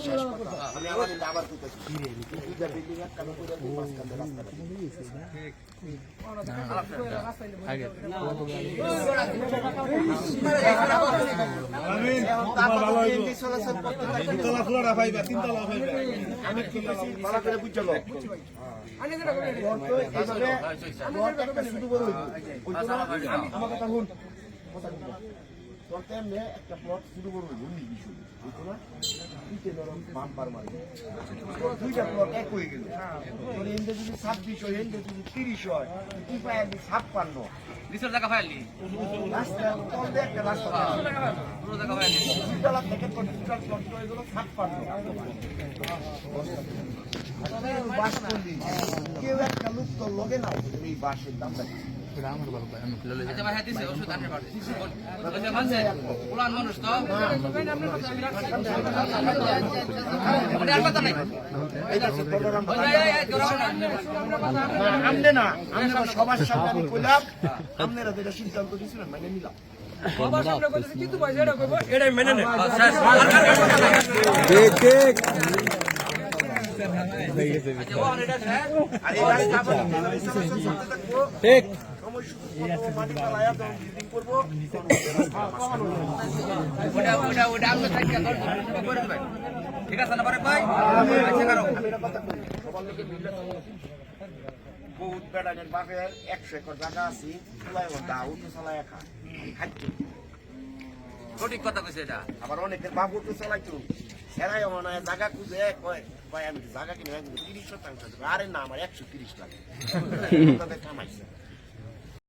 শেষ কথা আমি আমার কিন্তু আবার কইতেছি দুইটা বিল্ডিং এর কাজ করে মাঝখানে রাস্তা আগে আমি ভালো করে বুঝলো আমার কথা শুন একটা প্লট শুরু করবো বুঝছো না বাম্পার মারবে দুইটা প্লট এক হয়ে গেল তোর এনডে যদি 26 হয় এনডে যদি 30 হয় কি পায় 56 নিচের জায়গা ফাইলি রাস্তা কোন দিয়ে একটা রাস্তা পুরো জায়গা ফাইলি দুইটা থেকে টোটাল প্লট হয়ে গেল 56 বাস করলি কেউ একটা লোক তো লগে নাও এই বাসের দামটা আমার বাবা আমি ললে আচ্ছা ভাই হাতিছে ওষুধ আনতে পারবে ওই মানছে পুরান মানুষ তো মানে আর কথা নাই এটা হচ্ছে বলরাম আমনে না আমনে সবার সামনে আমি কইলাম আপনারা যেটা সিদ্ধান্ত দিয়েছিলেন মানে নিলাম সবার সামনে কইছি কিন্তু ভাই যেটা কইবো এটাই মেনে নে ঠিক ঠিক আচ্ছা ও এটা স্যার আর এই গাড়ি যাবো ঠিক ওটা আপনি থাকি করে দেবেন ঠিক আছে না ভাই আচ্ছা করো বহুত বেড়ানের বাপের 100 একর জায়গা আছে চুলাই ওটা উঠে চালায় খাচ্ছে সঠিক কথা কইছে এটা আবার অনেকের বাপ উঠে চালাইতো সেরাই মনে হয় জায়গা খুঁজে কয় কয় আমি জায়গা কিনে 30 শতাংশ আরে না আমার 130 টাকা কামাইছে